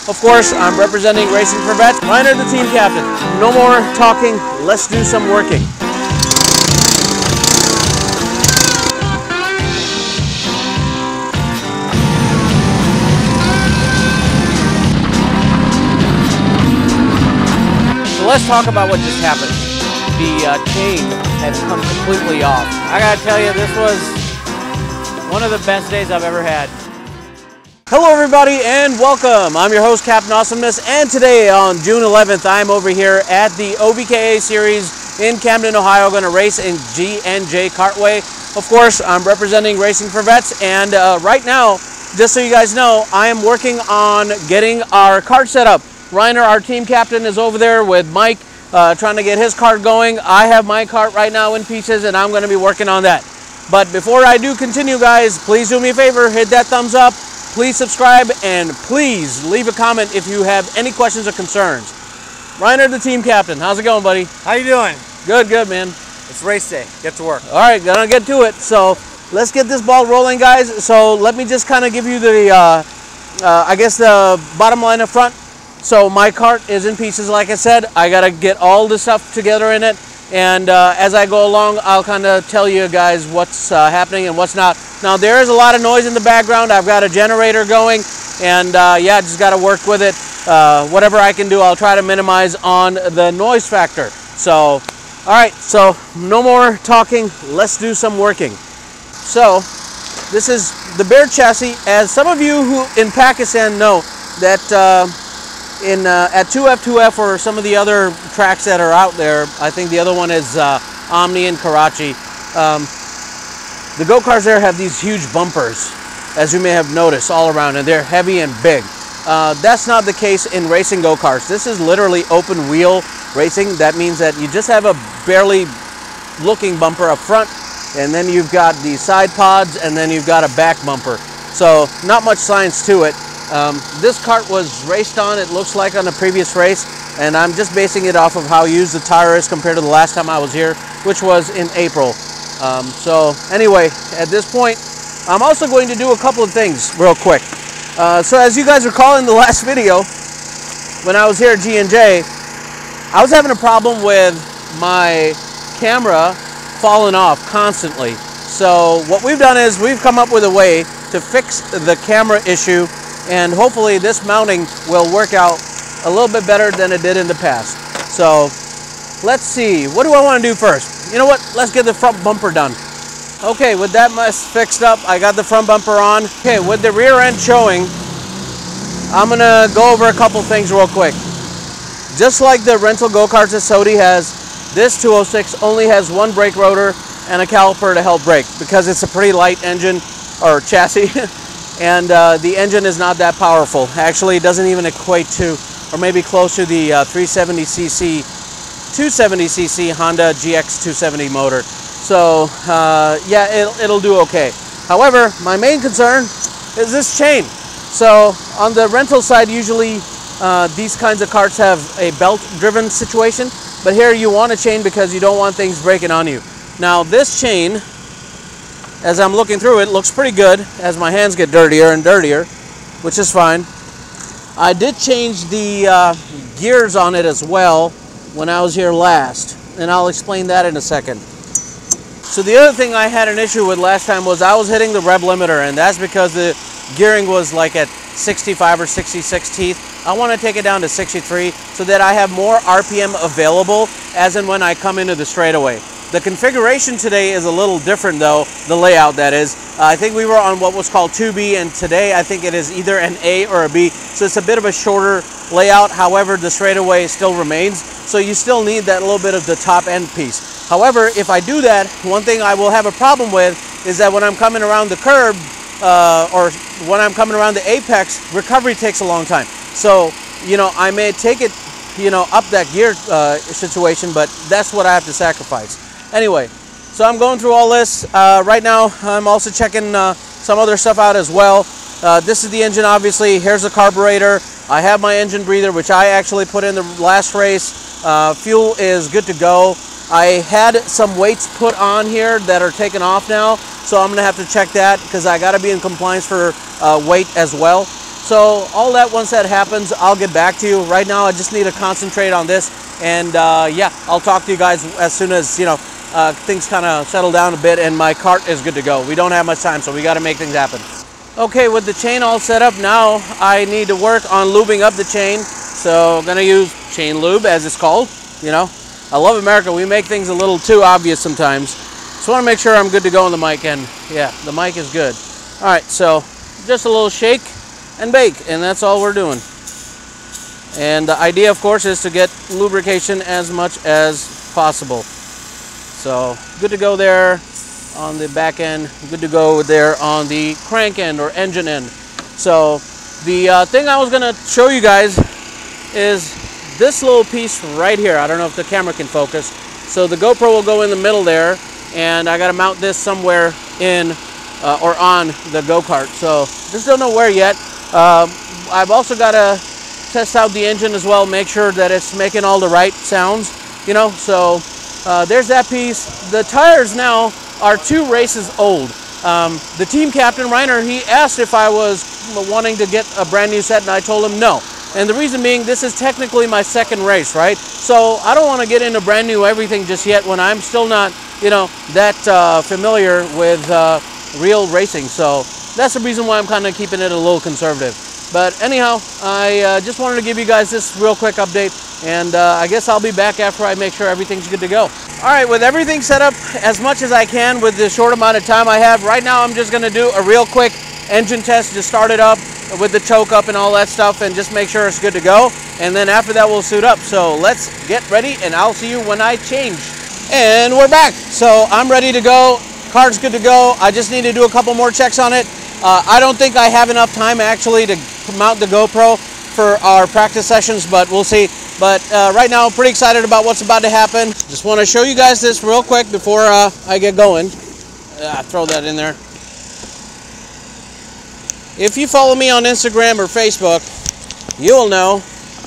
Of course, I'm representing Racing for Vets. Reiner, the team captain. No more talking, let's do some working. So let's talk about what just happened. The chain had come completely off. I gotta tell you, this was one of the best days I've ever had. Hello everybody and welcome. I'm your host Captain Awesomeness, and today on June 11th I'm over here at the OVKA series in Camden, Ohio, going to race in G&J Kartway. Of course, I'm representing Racing for Vets, and right now, just so you guys know, I am working on getting our kart set up. Reiner, our team captain, is over there with Mike trying to get his kart going. I have my kart right now in pieces and I'm going to be working on that. But before I do continue, guys, please do me a favor, hit that thumbs up. Please subscribe, and please leave a comment if you have any questions or concerns. Reiner, the team captain, how's it going, buddy? How you doing? Good, good, man. It's race day. Get to work. All right, gonna get to it. So let's get this ball rolling, guys. So let me just kind of give you the, I guess the bottom line up front. So my kart is in pieces, like I said. I gotta get all the stuff together in it. And as I go along, I'll kind of tell you guys what's happening and what's not. Now, there is a lot of noise in the background. I've got a generator going, and yeah, just got to work with it. Whatever I can do, I'll try to minimize on the noise factor. So, all right, so no more talking. Let's do some working. So, this is the Bear chassis. As some of you who in Pakistan know that at 2F2F or some of the other tracks that are out there, I think the other one is Omni in Karachi. The go-karts there have these huge bumpers, as you may have noticed, all around, and they're heavy and big. That's not the case in racing go-karts. This is literally open wheel racing. That means that you just have a barely looking bumper up front, and then you've got the side pods, and then you've got a back bumper. So not much science to it. This kart was raced on, it looks like, on a previous race, and I'm just basing it off of how used the tire is compared to the last time I was here, which was in April. So anyway, at this point, I'm also going to do a couple of things real quick. So as you guys recall in the last video, when I was here at G&J, I was having a problem with my camera falling off constantly. So what we've done is we've come up with a way to fix the camera issue, and hopefully this mounting will work out a little bit better than it did in the past. So let's see, what do I want to do first? You know what, let's get the front bumper done. Okay, with that mess fixed up, I got the front bumper on. Okay, with the rear end showing, I'm gonna go over a couple things real quick. Just like the rental go-karts that Sodi has, this 206 only has one brake rotor and a caliper to help brake, because it's a pretty light engine or chassis. And the engine is not that powerful. Actually, it doesn't even equate to, or maybe close to, the 370cc, 270cc Honda GX 270 motor. So yeah, it'll do okay. However, my main concern is this chain. So on the rental side, usually these kinds of karts have a belt-driven situation, but here you want a chain because you don't want things breaking on you. Now this chain, as I'm looking through it, looks pretty good as my hands get dirtier and dirtier, which is fine. I did change the gears on it as well when I was here last, and I'll explain that in a second. So the other thing I had an issue with last time was I was hitting the rev limiter, and that's because the gearing was like at 65 or 66 teeth. I want to take it down to 63 so that I have more RPM available as and when I come into the straightaway. The configuration today is a little different though, the layout that is. I think we were on what was called 2B, and today I think it is either an A or a B. So it's a bit of a shorter layout. However, the straightaway still remains. So you still need that little bit of the top end piece. However, if I do that, one thing I will have a problem with is that when I'm coming around the curb or when I'm coming around the apex, recovery takes a long time. So, you know, I may take it, you know, up that gear situation, but that's what I have to sacrifice. Anyway, so I'm going through all this. Right now, I'm also checking some other stuff out as well. This is the engine, obviously. Here's the carburetor. I have my engine breather, which I actually put in the last race. Fuel is good to go. I had some weights put on here that are taken off now, so I'm going to have to check that because I got to be in compliance for weight as well. So all that, once that happens, I'll get back to you. Right now I just need to concentrate on this, and yeah, I'll talk to you guys as soon as, you know, things kind of settle down a bit and my cart is good to go. We don't have much time, so we got to make things happen. Okay, with the chain all set up now, I need to work on lubing up the chain. So I'm gonna use chain lube, as it's called. You know, I love America. We make things a little too obvious sometimes. Just want to make sure I'm good to go on the mic, and yeah, the mic is good. All right, so just a little shake and bake, and that's all we're doing. And the idea, of course, is to get lubrication as much as possible. So good to go there on the back end, good to go there on the crank end or engine end. So the thing I was gonna show you guys is this little piece right here. I don't know if the camera can focus. So the GoPro will go in the middle there, and I gotta mount this somewhere in or on the go-kart. So just don't know where yet. I've also gotta test out the engine as well, make sure that it's making all the right sounds, you know. So there's that piece. The tires now are 2 races old. The team captain, Reiner, he asked if I was wanting to get a brand new set, and I told him no. And the reason being, this is technically my 2nd race, right? So I don't want to get into brand new everything just yet when I'm still not, you know, that familiar with real racing. So that's the reason why I'm kind of keeping it a little conservative. But anyhow, I just wanted to give you guys this real quick update, and I guess I'll be back after I make sure everything's good to go. All right, with everything set up as much as I can with the short amount of time I have, right now I'm just gonna do a real quick engine test to start it up with the choke up and all that stuff, and just make sure it's good to go. And then after that, we'll suit up. So let's get ready, and I'll see you when I change. And we're back. So I'm ready to go. Car's good to go. I just need to do a couple more checks on it. I don't think I have enough time actually to mount the GoPro for our practice sessions, but we'll see. But right now, I'm pretty excited about what's about to happen. Just want to show you guys this real quick before I get going. Throw that in there. If you follow me on Instagram or Facebook, you will know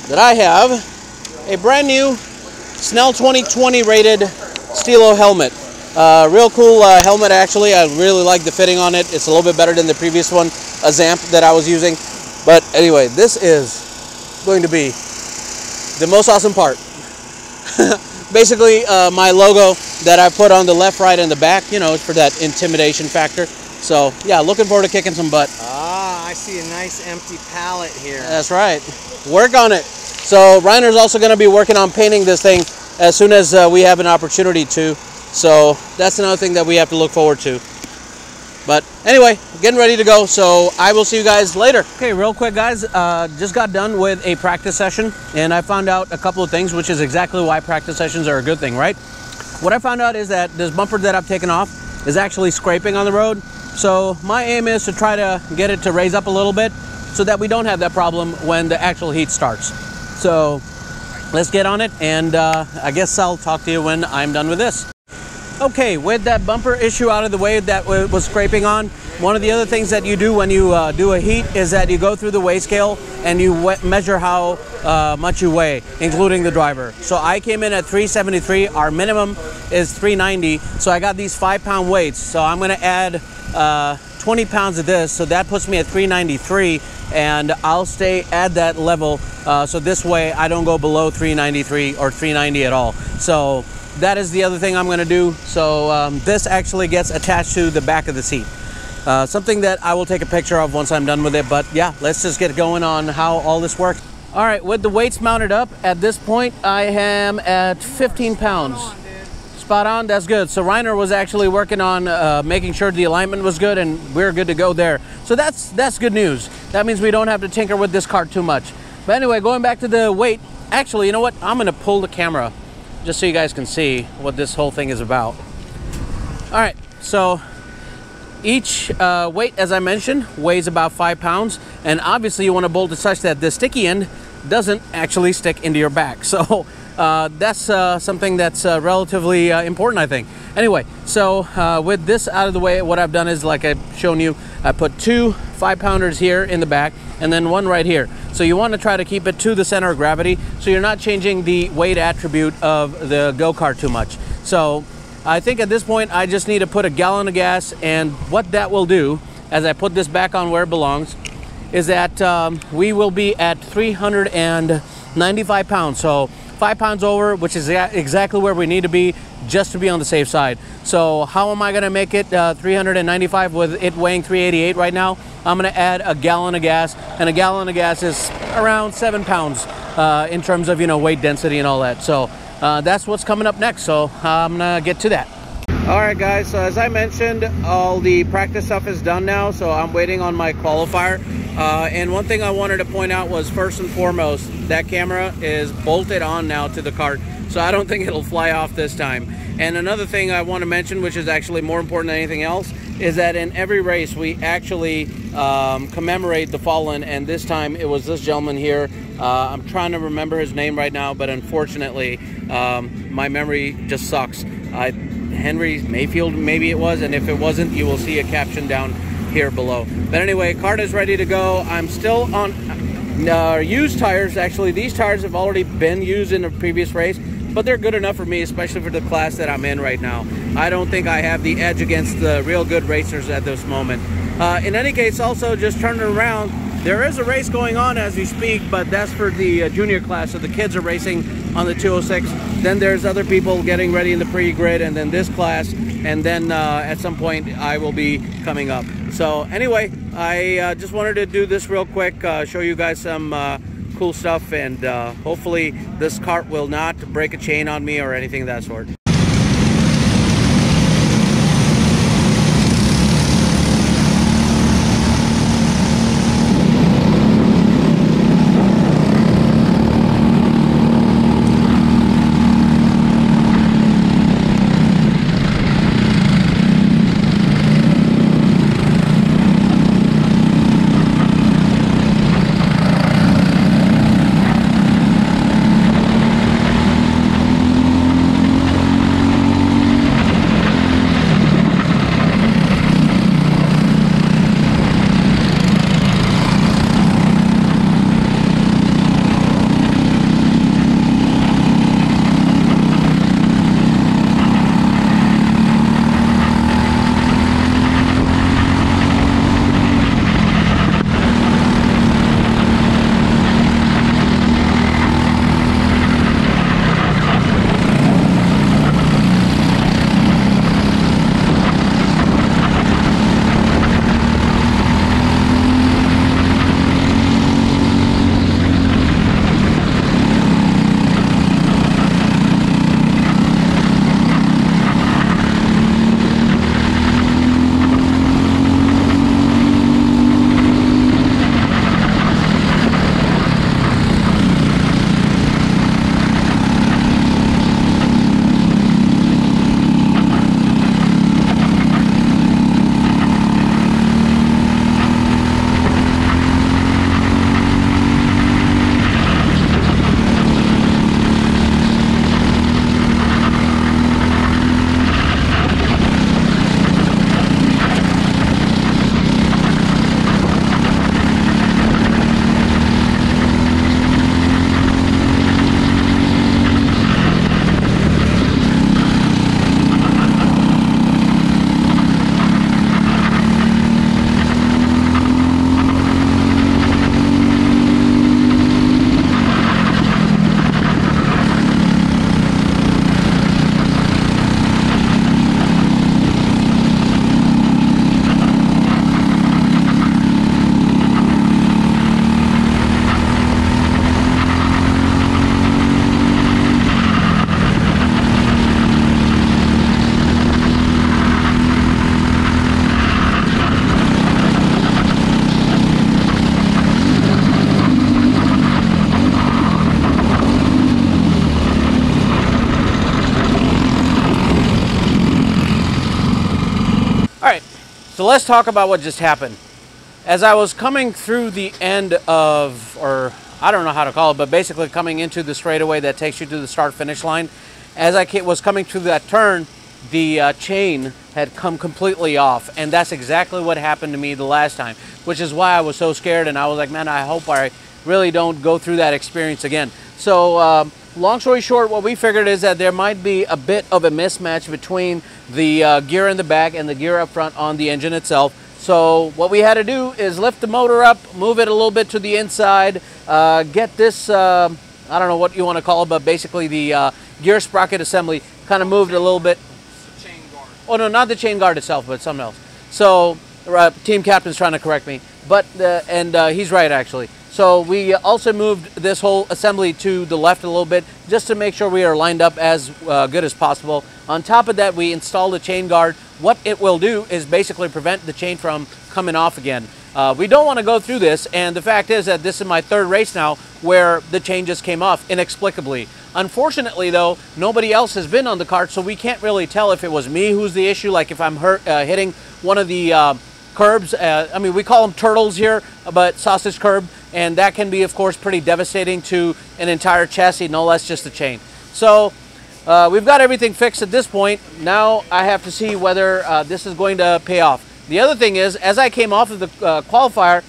that I have a brand new Snell 2020 rated Stilo helmet. Real cool helmet, actually. I really like the fitting on it. It's a little bit better than the previous one, a Zamp that I was using. But anyway, this is going to be the most awesome part. Basically, my logo that I put on the left, right, and the back, you know, for that intimidation factor. So yeah, looking forward to kicking some butt. Ah, I see a nice empty palette here. That's right. Work on it. So Reiner's also going to be working on painting this thing as soon as we have an opportunity to. So that's another thing that we have to look forward to. But anyway, getting ready to go, so I will see you guys later. Okay, real quick guys, just got done with a practice session, and I found out a couple of things, which is exactly why practice sessions are a good thing, right? What I found out is that this bumper that I've taken off is actually scraping on the road. So my aim is to try to get it to raise up a little bit so that we don't have that problem when the actual heat starts. So let's get on it, and I guess I'll talk to you when I'm done with this. Okay, with that bumper issue out of the way that was scraping on, one of the other things that you do when you do a heat is that you go through the weigh scale and you measure how much you weigh, including the driver. So I came in at 373, our minimum is 390, so I got these 5-pound weights. So I'm gonna add 20 pounds of this, so that puts me at 393, and I'll stay at that level, so this way I don't go below 393 or 390 at all. So that is the other thing I'm going to do. So this actually gets attached to the back of the seat. Something that I will take a picture of once I'm done with it. But yeah, let's just get going on how all this works. All right, with the weights mounted up, at this point I am at 15 pounds. Spot on, that's good. So Reiner was actually working on making sure the alignment was good, and we're good to go there. So that's good news. That means we don't have to tinker with this cart too much. But anyway, going back to the weight, actually, you know what? I'm going to pull the camera just so you guys can see what this whole thing is about. All right, so each weight, as I mentioned, weighs about 5 pounds, and obviously you want to bolt it such that the sticky end doesn't actually stick into your back. So that's something that's relatively important, I think. Anyway, so with this out of the way, what I've done is, like I've shown you, I put 2 5-pounders here in the back and then 1 right here. So you want to try to keep it to the center of gravity so you're not changing the weight attribute of the go-kart too much. So I think at this point I just need to put a gallon of gas, and what that will do as I put this back on where it belongs is that we will be at 395 pounds. So 5 pounds over, which is exactly where we need to be just to be on the safe side. So how am I gonna make it 395 with it weighing 388 right now? I'm gonna add a gallon of gas, and a gallon of gas is around 7 pounds in terms of, you know, weight density and all that. So that's what's coming up next. So I'm gonna get to that. All right, guys, so as I mentioned, all the practice stuff is done now, so I'm waiting on my qualifier. And one thing I wanted to point out was, first and foremost, that camera is bolted on now to the cart, so I don't think it'll fly off this time. And another thing I want to mention, which is actually more important than anything else, is that in every race we actually commemorate the fallen, and this time it was this gentleman here. I'm trying to remember his name right now, but unfortunately my memory just sucks. Henry Mayfield, maybe it was, and if it wasn't, you will see a caption down here below. But anyway, cart is ready to go. I'm still on used tires. Actually, these tires have already been used in a previous race, but they're good enough for me, especially for the class that I'm in right now. I don't think I have the edge against the real good racers at this moment. In any case, also just turning around, there is a race going on as we speak, but that's for the junior class, so the kids are racing on the 206. Then there's other people getting ready in the pre-grid, and then this class, and then at some point I will be coming up. So anyway, I just wanted to do this real quick, show you guys some cool stuff, and hopefully this cart will not break a chain on me or anything of that sort. So let's talk about what just happened. As I was coming through the end of, or I don't know how to call it, but basically coming into the straightaway that takes you to the start-finish line, as I was coming through that turn, the chain had come completely off, and that's exactly what happened to me the last time, which is why I was so scared, and I was like, man, I hope I really don't go through that experience again. So long story short, what we figured is that there might be a bit of a mismatch between the gear in the back and the gear up front on the engine itself. So what we had to do is lift the motor up, move it a little bit to the inside, get this, I don't know what you want to call it, but basically the gear sprocket assembly kind of moved a little bit. Chain guard. Oh no, not the chain guard itself, but something else. So team captain's trying to correct me, but he's right actually. So we also moved this whole assembly to the left a little bit just to make sure we are lined up as good as possible. On top of that, we installed a chain guard. What it will do is basically prevent the chain from coming off again. We don't want to go through this, and the fact is that this is my third race now where the chain just came off inexplicably. Unfortunately though, nobody else has been on the kart, so we can't really tell if it was me who's the issue, like if I'm hitting one of the curbs. I mean, we call them turtles here, but sausage curb, and that can be, of course, pretty devastating to an entire chassis, no less just the chain. So we've got everything fixed at this point. Now I have to see whether this is going to pay off. The other thing is, as I came off of the qualifier,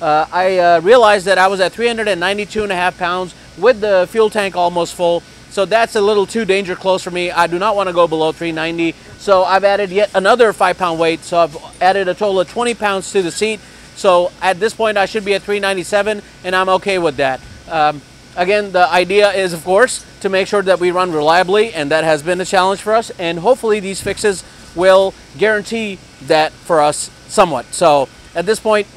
I realized that I was at 392.5 pounds with the fuel tank almost full. So that's a little too danger close for me. I do not want to go below 390. So I've added yet another 5-pound weight. So I've added a total of 20 pounds to the seat. So at this point, I should be at 397, and I'm okay with that. Again, the idea is, of course, to make sure that we run reliably, and that has been a challenge for us. And hopefully these fixes will guarantee that for us somewhat. So at this point,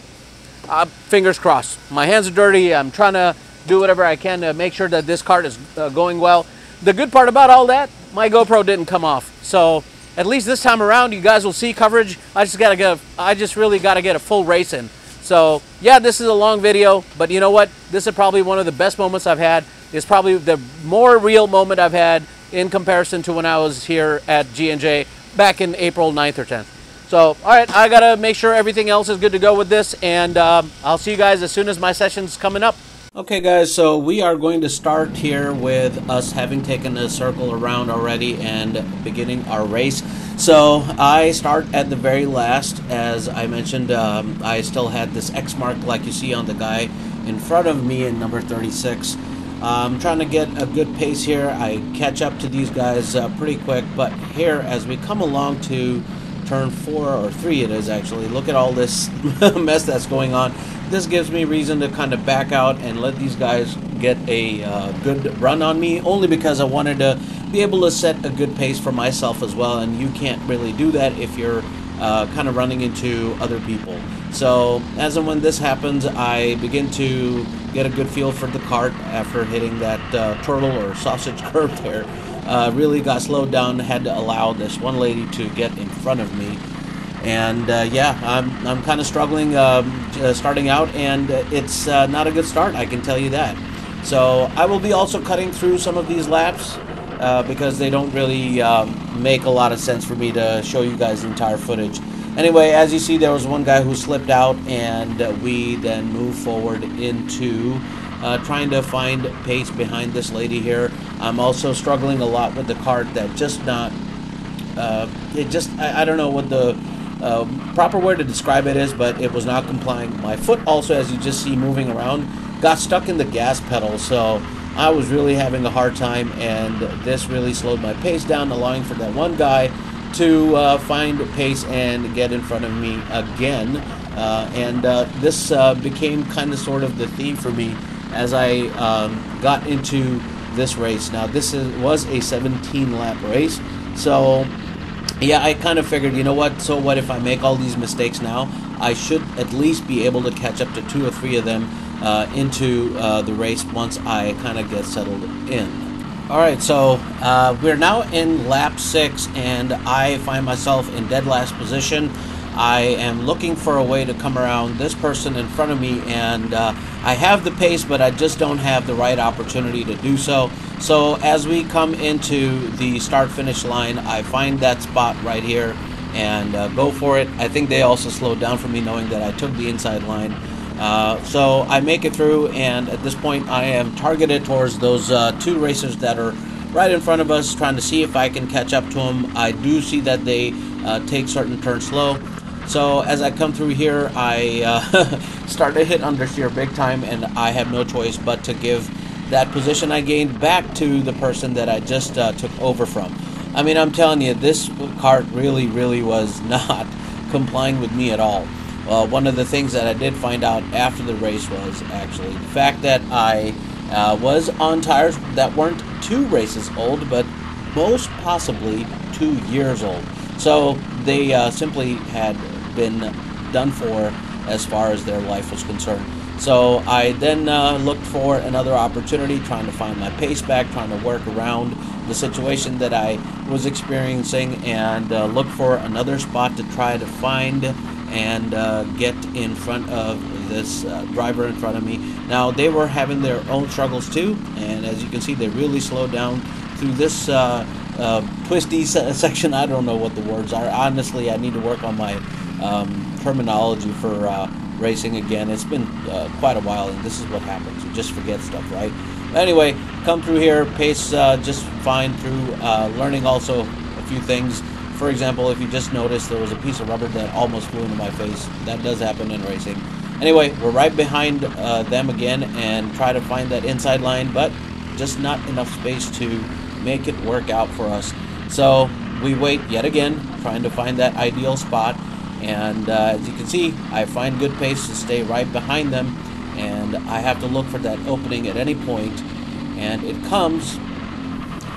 fingers crossed. My hands are dirty. I'm trying to do whatever I can to make sure that this kart is going well. The good part about all that, my GoPro didn't come off. So at least this time around, you guys will see coverage. I just really got to get a full race in. So yeah, this is a long video, but you know what? This is probably one of the best moments I've had. It's probably the more real moment I've had in comparison to when I was here at G&J back in April 9th or 10th. So, all right, I got to make sure everything else is good to go with this, and I'll see you guys as soon as my session's coming up. Okay guys, so we are going to start here with us having taken a circle around already and beginning our race. So I start at the very last. As I mentioned, I still had this X mark like you see on the guy in front of me in number 36. I'm trying to get a good pace here. I catch up to these guys pretty quick, but here as we come along to turn 4 or 3 it is actually, look at all this mess that's going on. This gives me reason to kind of back out and let these guys get a good run on me, only because I wanted to be able to set a good pace for myself as well, and you can't really do that if you're kind of running into other people. So as and when this happens, I begin to get a good feel for the kart after hitting that turtle or sausage curb there. Really got slowed down, had to allow this one lady to get in front of me. And yeah, I'm kind of struggling starting out, and it's not a good start, I can tell you that. So I will be also cutting through some of these laps because they don't really make a lot of sense for me to show you guys the entire footage. Anyway, as you see, there was one guy who slipped out, and we then moved forward into trying to find pace behind this lady here. I'm also struggling a lot with the kart that just not, I don't know what the proper word to describe it is, but it was not complying. My foot also, as you just see moving around, got stuck in the gas pedal, so I was really having a hard time, and this really slowed my pace down, allowing for that one guy to find pace and get in front of me again. This became kind of sort of the theme for me as I got into this race. Now this was a 17-lap race, so yeah, I kind of figured, you know what, so what if I make all these mistakes now? I should at least be able to catch up to 2 or 3 of them into the race once I kind of get settled in. Alright, so we're now in lap 6, and I find myself in dead last position. I am looking for a way to come around this person in front of me, and I have the pace, but I just don't have the right opportunity to do so. So as we come into the start-finish line, I find that spot right here and go for it. I think they also slowed down for me, knowing that I took the inside line. So I make it through, and at this point I am targeted towards those 2 racers that are right in front of us, trying to see if I can catch up to them. I do see that they take certain turns slow. So as I come through here, I start to hit understeer big time, and I have no choice but to give that position I gained back to the person that I just took over from. I mean, I'm telling you, this cart really was not complying with me at all. One of the things that I did find out after the race was actually the fact that I was on tires that weren't 2 races old, but most possibly 2 years old. So they simply had been done for as far as their life was concerned. So I then looked for another opportunity, trying to find my pace back, trying to work around the situation that I was experiencing, and look for another spot to try to find and get in front of this driver in front of me. Now, they were having their own struggles too, and as you can see, they really slowed down through this twisty section. I don't know what the words are. Honestly, I need to work on my terminology for racing again. It's been quite a while, and this is what happens. You just forget stuff, right? Anyway, come through here, pace just fine through, learning also a few things. For example, if you just noticed, there was a piece of rubber that almost flew into my face. That does happen in racing. Anyway, we're right behind them again and try to find that inside line, but just not enough space to make it work out for us. So we wait yet again, trying to find that ideal spot. And as you can see, I find good pace to stay right behind them, and I have to look for that opening at any point, and it comes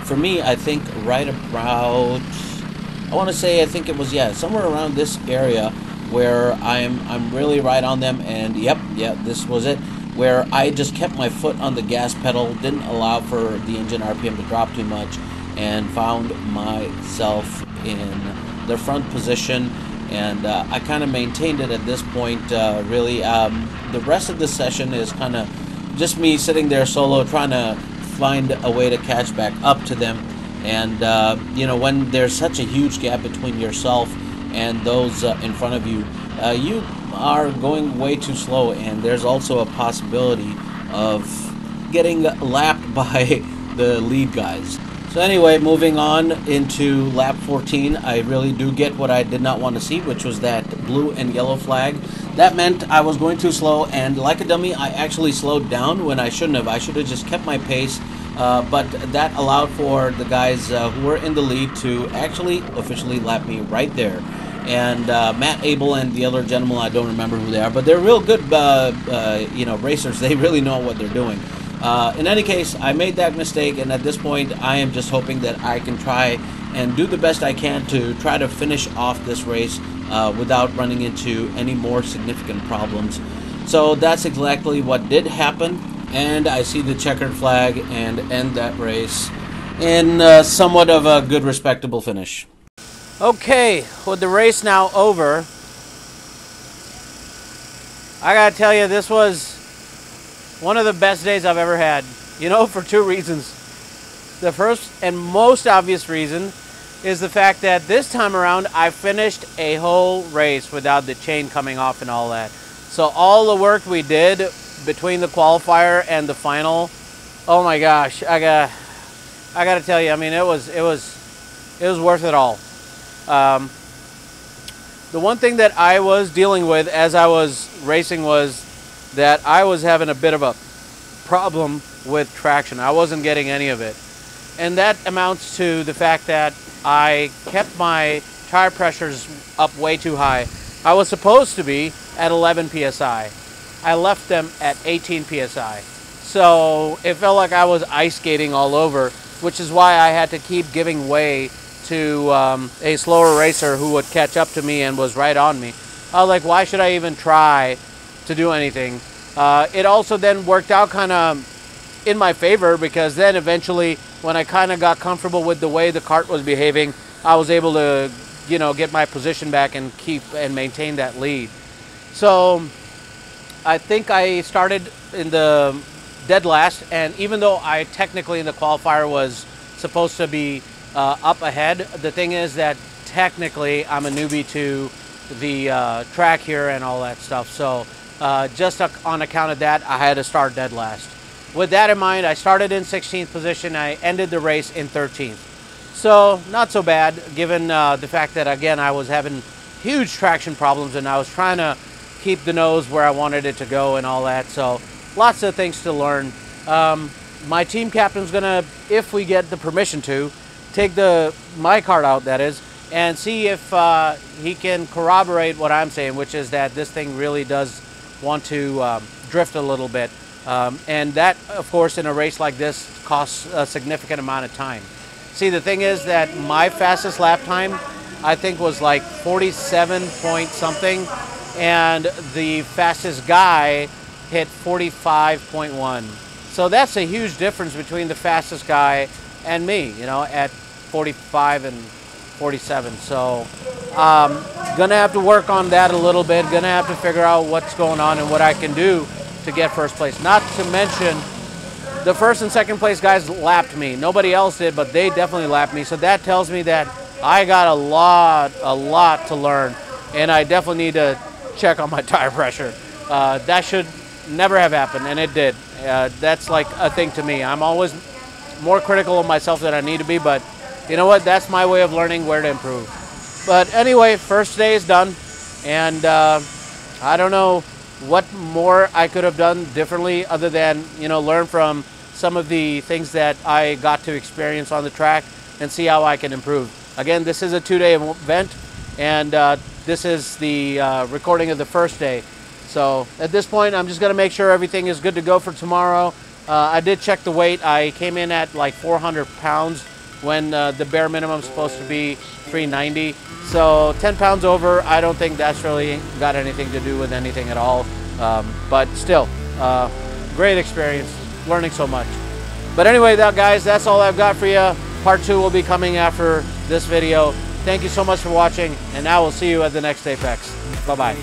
for me, I think, right about, I want to say, I think it was, yeah, somewhere around this area where I'm really right on them. And yep, this was it, where I just kept my foot on the gas pedal, didn't allow for the engine RPM to drop too much, and found myself in the front position. And I kind of maintained it at this point, really. The rest of the session is kind of just me sitting there solo, trying to find a way to catch back up to them. And, you know, when there's such a huge gap between yourself and those in front of you, you are going way too slow. And there's also a possibility of getting lapped by the lead guys. So anyway, moving on into lap 14, I really do get what I did not want to see, which was that blue and yellow flag. That meant I was going too slow, and like a dummy, I actually slowed down when I shouldn't have. I should have just kept my pace, but that allowed for the guys who were in the lead to actually officially lap me right there. And Matt Abel and the other gentleman, I don't remember who they are, but they're real good, you know, racers. They really know what they're doing. In any case, I made that mistake, and at this point, I am just hoping that I can try and do the best I can to try to finish off this race without running into any more significant problems. So that's exactly what did happen, and I see the checkered flag and end that race in somewhat of a good, respectable finish. Okay, with the race now over, I gotta tell you, this was one of the best days I've ever had, you know, for 2 reasons. The first and most obvious reason is the fact that this time around I finished a whole race without the chain coming off and all that. So all the work we did between the qualifier and the final, oh my gosh, I gotta tell you, I mean, it was worth it all. The one thing that I was dealing with as I was racing was that I was having a bit of a problem with traction. I wasn't getting any of it. And that amounts to the fact that I kept my tire pressures up way too high. I was supposed to be at 11 psi. I left them at 18 psi. So it felt like I was ice skating all over, which is why I had to keep giving way to a slower racer who would catch up to me and was right on me. I was like, why should I even try to do anything? It also then worked out kind of in my favor, because then eventually when I kind of got comfortable with the way the cart was behaving, I was able to, you know, get my position back and keep and maintain that lead. So I think I started in the dead last, and even though I technically in the qualifier was supposed to be up ahead, the thing is that technically I'm a newbie to the track here and all that stuff. So just on account of that, I had to start dead last. With that in mind, I started in 16th position. I ended the race in 13th. So not so bad, given the fact that, again, I was having huge traction problems and I was trying to keep the nose where I wanted it to go and all that. So lots of things to learn. My team captain's gonna, if we get the permission to, take my cart out, that is, and see if he can corroborate what I'm saying, which is that this thing really does want to drift a little bit. And that, of course, in a race like this costs a significant amount of time. See, the thing is that my fastest lap time, I think, was like 47 point something, and the fastest guy hit 45.1. So that's a huge difference between the fastest guy and me, you know, at 45 and 47. So gonna have to work on that a little bit, gonna have to figure out what's going on and what I can do to get first place. Not to mention, the first and second place guys lapped me. Nobody else did, but they definitely lapped me. So that tells me that I got a lot to learn, and I definitely need to check on my tire pressure. That should never have happened, and it did. That's like a thing to me. I'm always more critical of myself than I need to be, but you know what? That's my way of learning where to improve. But anyway, first day is done, and I don't know what more I could have done differently other than, you know, learn from some of the things that I got to experience on the track and see how I can improve. Again, this is a 2-day event, and this is the recording of the first day. So at this point, I'm just going to make sure everything is good to go for tomorrow. I did check the weight. I came in at like 400 pounds when the bare minimum is supposed to be 390. So 10 pounds over, I don't think that's really got anything to do with anything at all. But still, great experience, learning so much. But anyway, guys, that's all I've got for you. Part 2 will be coming after this video. Thank you so much for watching, and now we'll see you at the next Apex. Bye-bye.